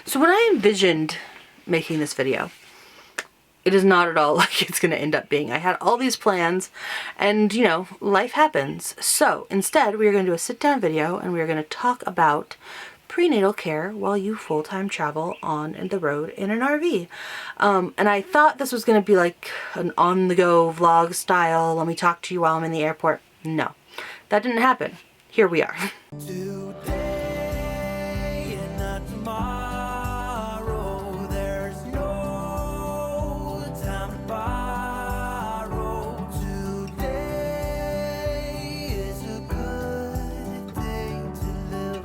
So when I envisioned making this video, it is not at all like it's going to end up being. I had all these plans and, you know, life happens. So instead, we are going to do a sit-down video and we are going to talk about prenatal care while you full-time travel on the road in an RV. And I thought this was going to be like an on-the-go vlog style, let me talk to you while I'm in the airport. No, that didn't happen. Here we are. Today and not tomorrow, there's no time to borrow. Today is a good day to live.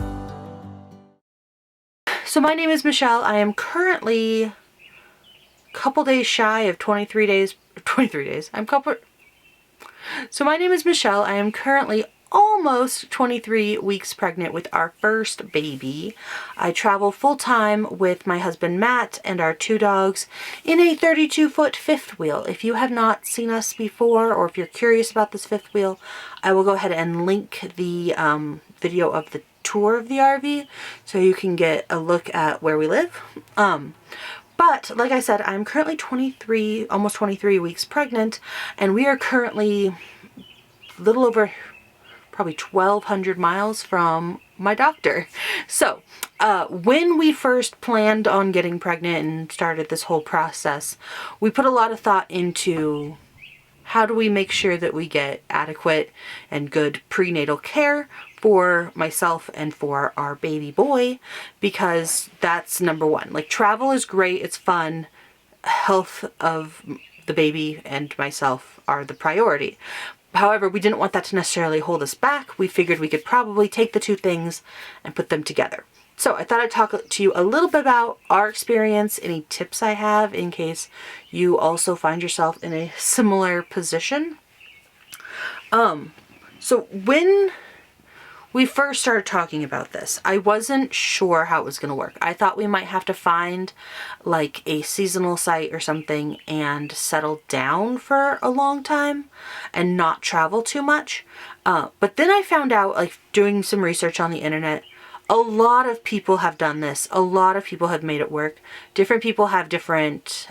So my name is Michelle. I am currently a couple days shy of 23 days. So my name is Michelle. I am currently almost 23 weeks pregnant with our first baby. I travel full-time with my husband Matt and our 2 dogs in a 32-foot fifth wheel. If you have not seen us before, or if you're curious about this fifth wheel, I will go ahead and link the video of the tour of the RV so you can get a look at where we live. But like I said, I'm currently almost 23 weeks pregnant, and we are currently a little over probably 1,200 miles from my doctor. So when we first planned on getting pregnant and started this whole process, we put a lot of thought into how do we make sure that we get adequate and good prenatal care for myself and for our baby boy, because that's number one. Like, travel is great, it's fun, health of the baby and myself are the priority. However, we didn't want that to necessarily hold us back. We figured we could probably take the two things and put them together. So I thought I'd talk to you a little bit about our experience, any tips I have in case you also find yourself in a similar position. So when we first started talking about this, I wasn't sure how it was going to work. I thought we might have to find like a seasonal site or something and settle down for a long time and not travel too much. But then I found out, like doing some research on the internet, a lot of people have done this. A lot of people have made it work. Different people have different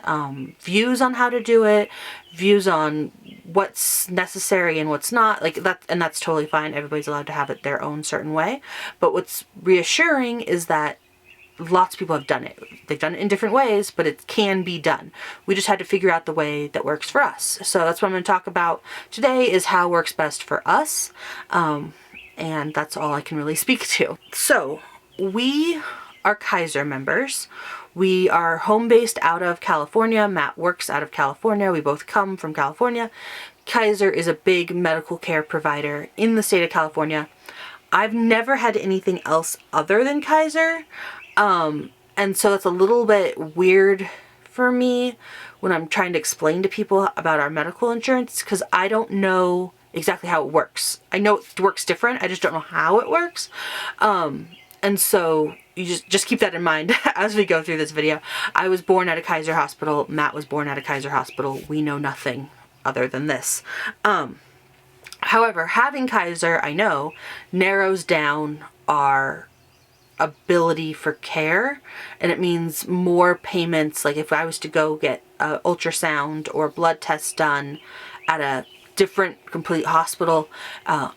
views on how to do it, views on what's necessary and what's not. Like that, and that's totally fine. Everybody's allowed to have it their own certain way. But what's reassuring is that lots of people have done it. They've done it in different ways, but it can be done. We just had to figure out the way that works for us. So that's what I'm going to talk about today, is how works best for us. And that's all I can really speak to. So we are Kaiser members. We are home-based out of California. Matt works out of California. We both come from California. Kaiser is a big medical care provider in the state of California. I've never had anything else other than Kaiser. And so it's a little bit weird for me when I'm trying to explain to people about our medical insurance, because I don't know exactly how it works. I know it works different. I just don't know how it works. And so you just keep that in mind as we go through this video. I was born at a Kaiser hospital. Matt was born at a Kaiser hospital. We know nothing other than this. However, having Kaiser, I know, narrows down our ability for care, and it means more payments. Like if I was to go get an ultrasound or blood tests done at a different complete hospital,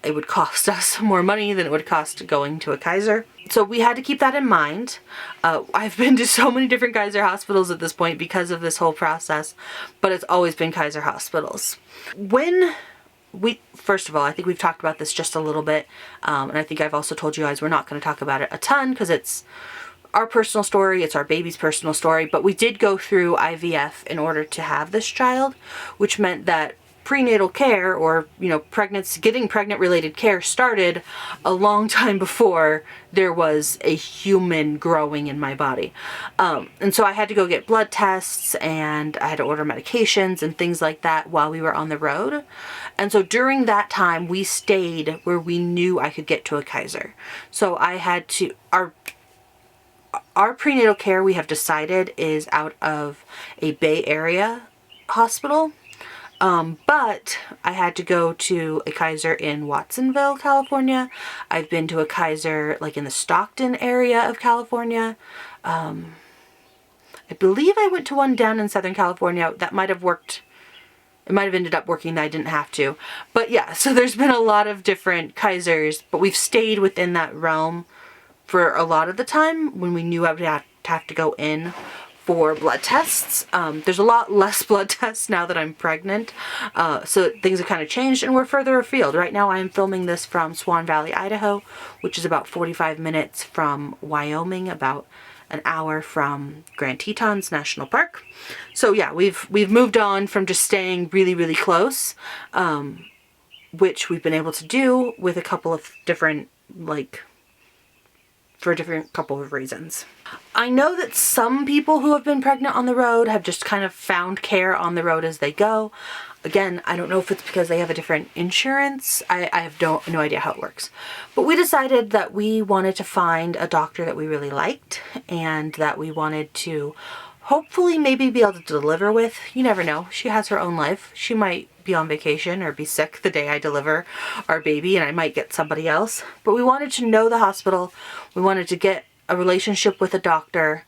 it would cost us more money than it would cost going to a Kaiser. So we had to keep that in mind. I've been to so many different Kaiser hospitals at this point because of this whole process, but it's always been Kaiser hospitals. First of all, I think we've talked about this just a little bit, and I think I've also told you guys we're not going to talk about it a ton because it's our personal story, it's our baby's personal story, but we did go through IVF in order to have this child, which meant that prenatal care, or, you know, getting pregnant related care started a long time before there was a human growing in my body. And so I had to go get blood tests and I had to order medications and things like that while we were on the road. And so during that time we stayed where we knew I could get to a Kaiser. So I had to, our prenatal care, we have decided, is out of a Bay Area hospital. But I had to go to a Kaiser in Watsonville, California. I've been to a Kaiser like in the Stockton area of California. I believe I went to one down in Southern California. That might have worked. It might have ended up working that I didn't have to. But yeah, so there's been a lot of different Kaisers, but we've stayed within that realm for a lot of the time when we knew I would have to go in for blood tests. There's a lot less blood tests now that I'm pregnant. So things have kind of changed and we're further afield. Right now I am filming this from Swan Valley, Idaho, which is about 45 minutes from Wyoming, about an hour from Grand Tetons National Park. So yeah, we've moved on from just staying really, really close, which we've been able to do with a couple of different, for a different couple of reasons. I know that some people who have been pregnant on the road have just kind of found care on the road as they go. Again, I don't know if it's because they have a different insurance. I have no idea how it works. But we decided that we wanted to find a doctor that we really liked and that we wanted to hopefully maybe be able to deliver with. You never know. She has her own life. She might be on vacation or be sick the day I deliver our baby and I might get somebody else. But we wanted to know the hospital. We wanted to get a relationship with a doctor.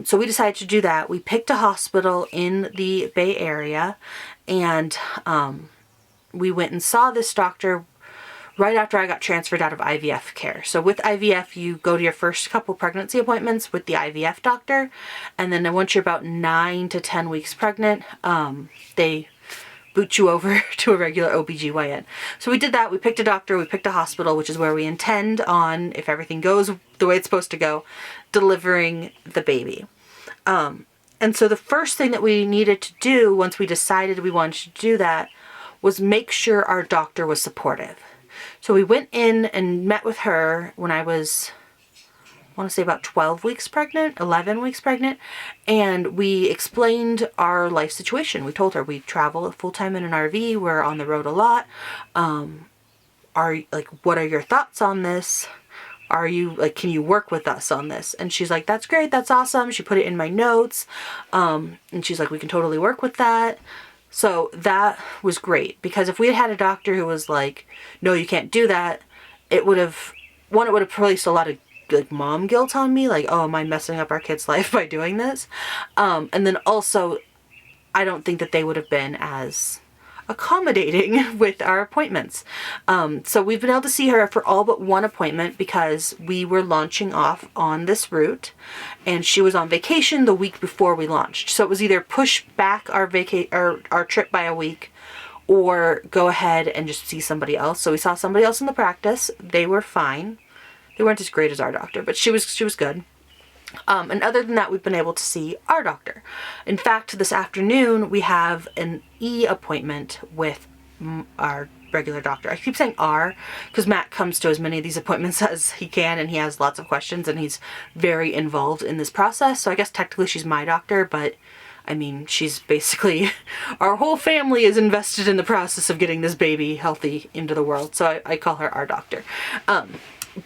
So we decided to do that. We picked a hospital in the Bay Area and we went and saw this doctor right after I got transferred out of IVF care. So with IVF, you go to your first couple pregnancy appointments with the IVF doctor. And then once you're about 9 to 10 weeks pregnant, they boot you over to a regular OBGYN. So we did that. We picked a doctor, we picked a hospital, which is where we intend on, if everything goes the way it's supposed to go, delivering the baby. And so the first thing that we needed to do once we decided we wanted to do that was make sure our doctor was supportive. So we went in and met with her when I was, I want to say about 12 weeks pregnant, 11 weeks pregnant, and we explained our life situation. We told her we travel full-time in an RV, we're on the road a lot. What are your thoughts on this? Can you work with us on this? And she's like, that's great, that's awesome. She put it in my notes. And she's like, we can totally work with that. So that was great, because if we had had a doctor who was like, no, you can't do that, it would have placed a lot of mom guilt on me, like, oh, am I messing up our kid's life by doing this? And then also, I don't think that they would have been as accommodating with our appointments. So we've been able to see her for all but one appointment because we were launching off on this route and she was on vacation the week before we launched. So it was either push back our trip by a week or go ahead and just see somebody else. So we saw somebody else in the practice. They were fine. They weren't as great as our doctor, but she was good. And other than that, we've been able to see our doctor. In fact, this afternoon, we have an appointment with our regular doctor. I keep saying our because Matt comes to as many of these appointments as he can, and he has lots of questions, and he's very involved in this process. So I guess technically she's my doctor, but I mean, she's basically, our whole family is invested in the process of getting this baby healthy into the world. So I call her our doctor.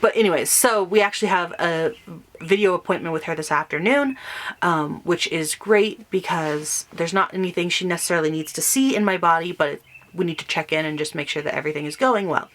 But anyways, so we actually have a video appointment with her this afternoon, which is great because there's not anything she necessarily needs to see in my body, but we need to check in and just make sure that everything is going well.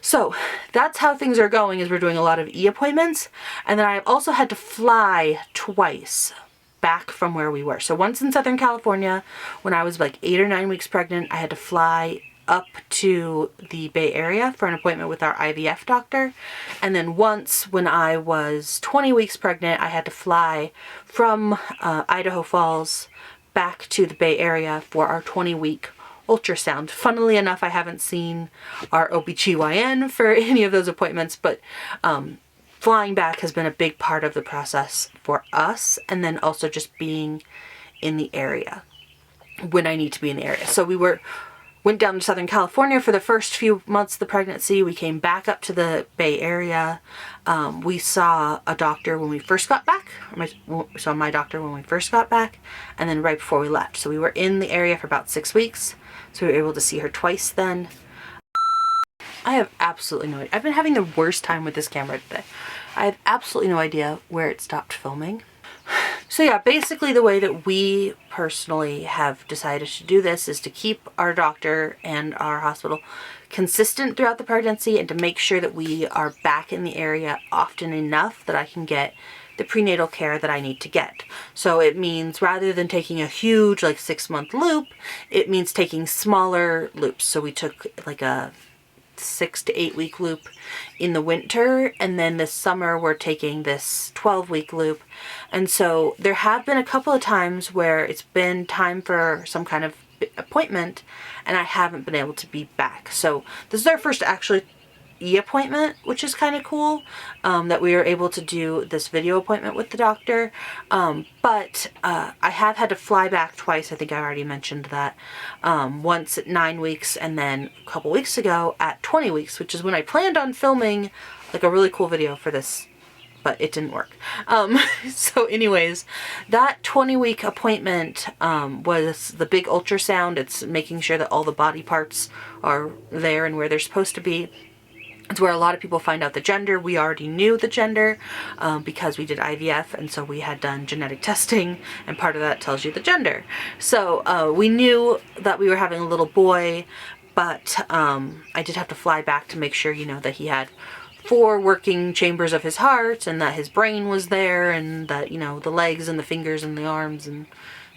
So that's how things are going, is we're doing a lot of appointments. And then I've also had to fly twice back from where we were. So once in Southern California, when I was like 8 or 9 weeks pregnant, I had to fly up to the Bay Area for an appointment with our IVF doctor. And then once when I was 20 weeks pregnant, I had to fly from Idaho Falls back to the Bay Area for our 20-week ultrasound. Funnily enough, I haven't seen our OBGYN for any of those appointments, but flying back has been a big part of the process for us, and then also just being in the area when I need to be in the area. So we went down to Southern California for the first few months of the pregnancy. We came back up to the Bay Area. We saw a doctor when we first got back. We saw my doctor when we first got back, and then right before we left. So we were in the area for about 6 weeks. So we were able to see her twice then. I have absolutely no idea. I've been having the worst time with this camera today. I have absolutely no idea where it stopped filming. So yeah, basically the way that we personally have decided to do this is to keep our doctor and our hospital consistent throughout the pregnancy and to make sure that we are back in the area often enough that I can get the prenatal care that I need to get. So it means rather than taking a huge like 6-month loop, it means taking smaller loops. So we took like a 6 to 8 week loop in the winter, and then this summer we're taking this 12-week loop. And so there have been a couple of times where it's been time for some kind of appointment and I haven't been able to be back. So this is our first actually appointment, which is kind of cool, that we were able to do this video appointment with the doctor. But I have had to fly back twice. I think I already mentioned that. Once at 9 weeks and then a couple weeks ago at 20 weeks, which is when I planned on filming like a really cool video for this, but it didn't work. So anyways, that 20-week appointment was the big ultrasound. It's making sure that all the body parts are there and where they're supposed to be. It's where a lot of people find out the gender. We already knew the gender because we did IVF, and so we had done genetic testing, and part of that tells you the gender. So we knew that we were having a little boy, but I did have to fly back to make sure, that he had 4 working chambers of his heart, and that his brain was there, and that, the legs and the fingers and the arms and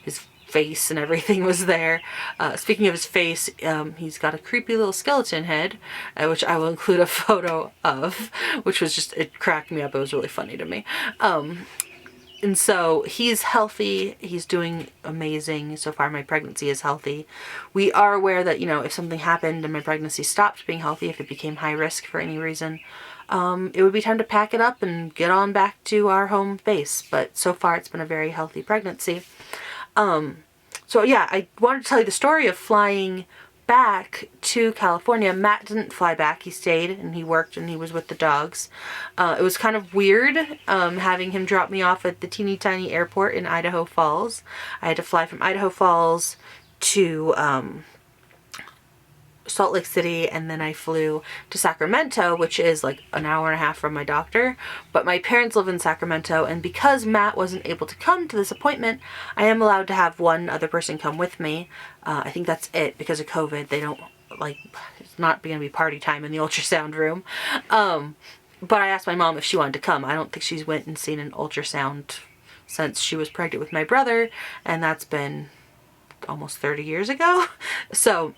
his face and everything was there. Speaking of his face, he's got a creepy little skeleton head, which I will include a photo of, which was just, it cracked me up. It was really funny to me. And so he's healthy. He's doing amazing. So far, my pregnancy is healthy. We are aware that, if something happened and my pregnancy stopped being healthy, if it became high risk for any reason, it would be time to pack it up and get on back to our home base. But so far, it's been a very healthy pregnancy. So yeah, I wanted to tell you the story of flying back to California. Matt didn't fly back. He stayed and he worked and he was with the dogs. It was kind of weird having him drop me off at the teeny tiny airport in Idaho Falls. I had to fly from Idaho Falls to Salt Lake City, and then I flew to Sacramento, which is like an hour and a half from my doctor. But my parents live in Sacramento, and because Matt wasn't able to come to this appointment, I am allowed to have one other person come with me. I think that's it because of COVID. They don't, it's not going to be party time in the ultrasound room. But I asked my mom if she wanted to come. I don't think she's went and seen an ultrasound since she was pregnant with my brother, and that's been almost 30 years ago. So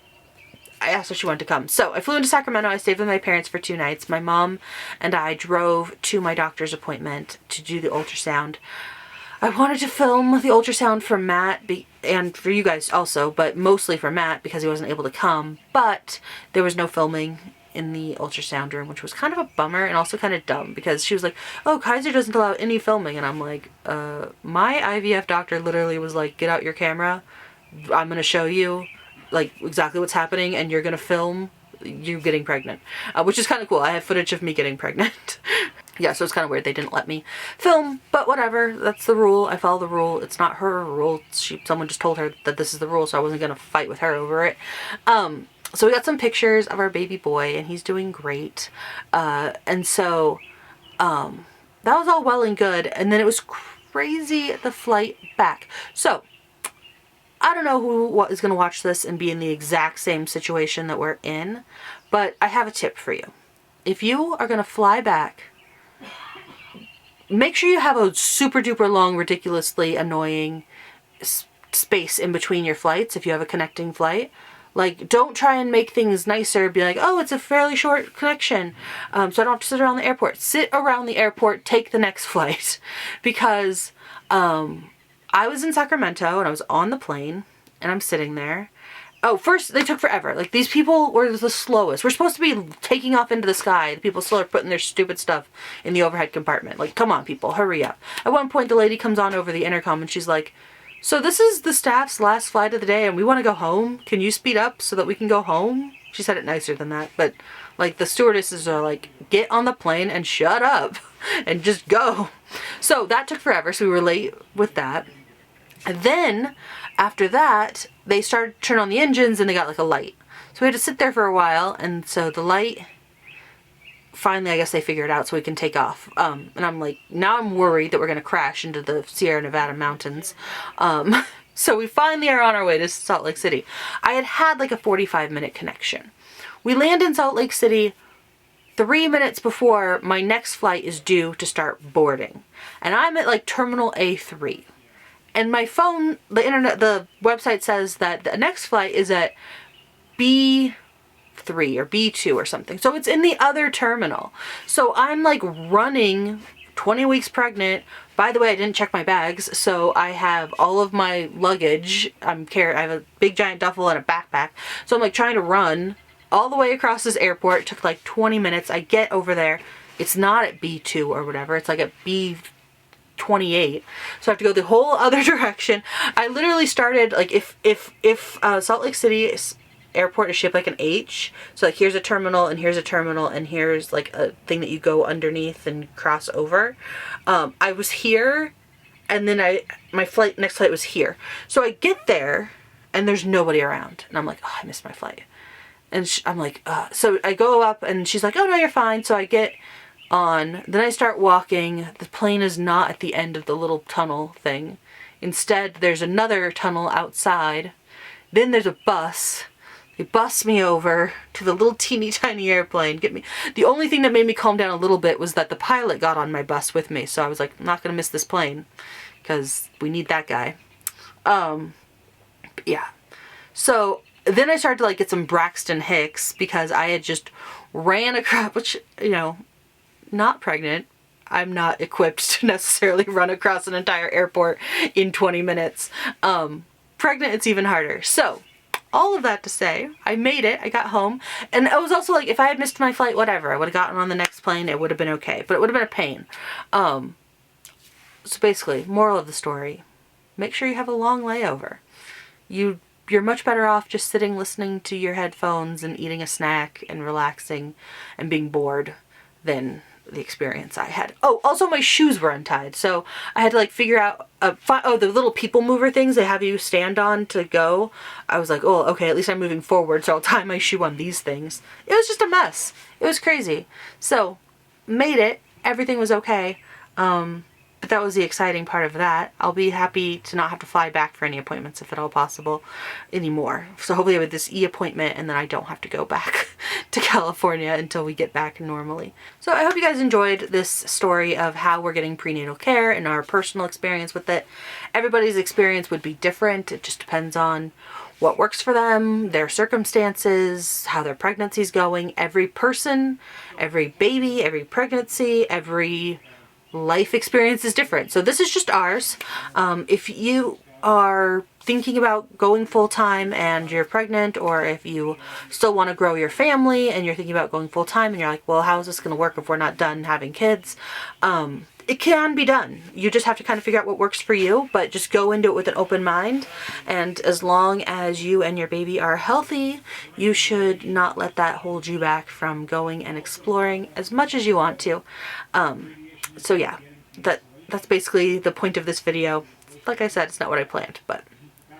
I asked if she wanted to come. So I flew into Sacramento. I stayed with my parents for 2 nights. My mom and I drove to my doctor's appointment to do the ultrasound. I wanted to film the ultrasound for Matt and for you guys also, but mostly for Matt because he wasn't able to come. But there was no filming in the ultrasound room, which was kind of a bummer and also kind of dumb because she was like, oh, Kaiser doesn't allow any filming. And I'm like, my IVF doctor literally was like, get out your camera. I'm going to show you exactly what's happening, and you're gonna film you getting pregnant, which is kind of cool. I have footage of me getting pregnant. Yeah, so it's kind of weird they didn't let me film, but whatever, that's the rule. I follow the rule. It's not her rule. Someone just told her that this is the rule, so I wasn't gonna fight with her over it. So we got some pictures of our baby boy, and he's doing great. And so that was all well and good, and then it was crazy the flight back. So I don't know who is going to watch this and be in the exact same situation that we're in, but I have a tip for you. If you are going to fly back, make sure you have a super duper long, ridiculously annoying space in between your flights if you have a connecting flight. Don't try and make things nicer. Be like, oh, it's a fairly short connection, so I don't have to sit around the airport. Sit around the airport, take the next flight. Because I was in Sacramento and I was on the plane and I'm sitting there. Oh, first they took forever. These people were the slowest. We're supposed to be taking off into the sky. The people still are putting their stupid stuff in the overhead compartment. Come on, people, hurry up. At one point, the lady comes on over the intercom and she's like, so this is the staff's last flight of the day and we want to go home. Can you speed up so that we can go home? She said it nicer than that, but the stewardesses are like, get on the plane and shut up and just go. So that took forever. So we were late with that. And then after that, they started to turn on the engines and they got a light. So we had to sit there for a while. And so the light, finally, I guess they figured it out so we can take off. And I'm like, now I'm worried that we're going to crash into the Sierra Nevada mountains. So we finally are on our way to Salt Lake City. I had a 45-minute connection. We land in Salt Lake City 3 minutes before my next flight is due to start boarding. And I'm at like terminal A3. And my phone, the website says that the next flight is at B3 or B2 or something. So it's in the other terminal. So I'm like running, 20 weeks pregnant. By the way, I didn't check my bags, so I have all of my luggage. I have a big giant duffel and a backpack. So I'm like trying to run all the way across this airport. It took like 20 minutes. I get over there. It's not at B2 or whatever. It's like at B28. So I have to go the whole other direction. I literally started like if Salt Lake City airport is shaped like an H. So like here's a terminal and here's a terminal and here's like a thing that you go underneath and cross over. I was here and then my next flight was here. So I get there and there's nobody around and I'm like, oh, I missed my flight. And I'm like, so I go up and she's like, oh no, you're fine. So I get on, then I start walking. The plane is not at the end of the little tunnel thing. Instead, there's another tunnel outside. Then there's a bus. They bus me over to the little teeny tiny airplane. The only thing that made me calm down a little bit was that the pilot got on my bus with me. So I was like, I'm not going to miss this plane because we need that guy. Yeah. So then I started to like get some Braxton Hicks because I had just ran across, which, you know, not pregnant. I'm not equipped to necessarily run across an entire airport in 20 minutes. Pregnant, it's even harder. So all of that to say, I made it. I got home. And I was also like, if I had missed my flight, whatever, I would have gotten on the next plane. It would have been okay. But it would have been a pain. So basically, moral of the story, make sure you have a long layover. You're much better off just sitting listening to your headphones and eating a snack and relaxing and being bored than the experience I had. Oh, also my shoes were untied. So I had to like figure out, the little people mover things they have you stand on to go. I was like, oh, okay, at least I'm moving forward, so I'll tie my shoe on these things. It was just a mess. It was crazy. So made it. Everything was okay. But that was the exciting part of that. I'll be happy to not have to fly back for any appointments if at all possible anymore. So hopefully with this e-appointment and then I don't have to go back to California until we get back normally. So I hope you guys enjoyed this story of how we're getting prenatal care and our personal experience with it. Everybody's experience would be different. It just depends on what works for them, their circumstances, how their pregnancy's going. Every person, every baby, every pregnancy, every life experience is different. So this is just ours. If you are thinking about going full-time and you're pregnant, or if you still want to grow your family and you're thinking about going full-time and you're like, well, how is this going to work if we're not done having kids? It can be done. You just have to kind of figure out what works for you, but just go into it with an open mind. And as long as you and your baby are healthy, you should not let that hold you back from going and exploring as much as you want to. So yeah, that's basically the point of this video. Like I said, it's not what I planned, but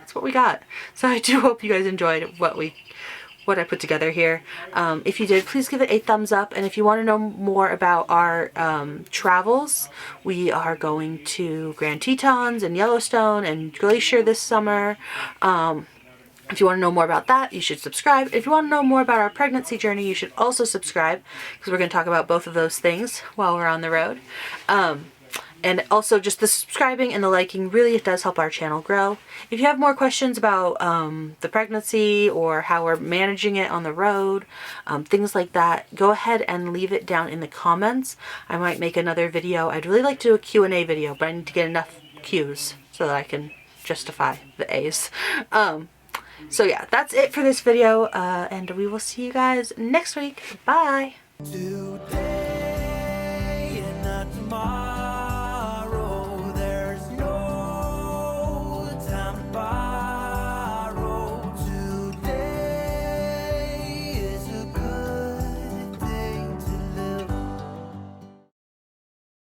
it's what we got. So I do hope you guys enjoyed what I put together here. If you did, please give it a thumbs up. And if you want to know more about our travels, we are going to Grand Tetons and Yellowstone and Glacier this summer. If you want to know more about that, you should subscribe. If you want to know more about our pregnancy journey, you should also subscribe, because we're going to talk about both of those things while we're on the road. And also just the subscribing and the liking, really it does help our channel grow. If you have more questions about the pregnancy or how we're managing it on the road, things like that, go ahead and leave it down in the comments. I might make another video. I'd really like to do a Q&A video, but I need to get enough Q's so that I can justify the A's. So yeah, that's it for this video, and we will see you guys next week. Bye! Today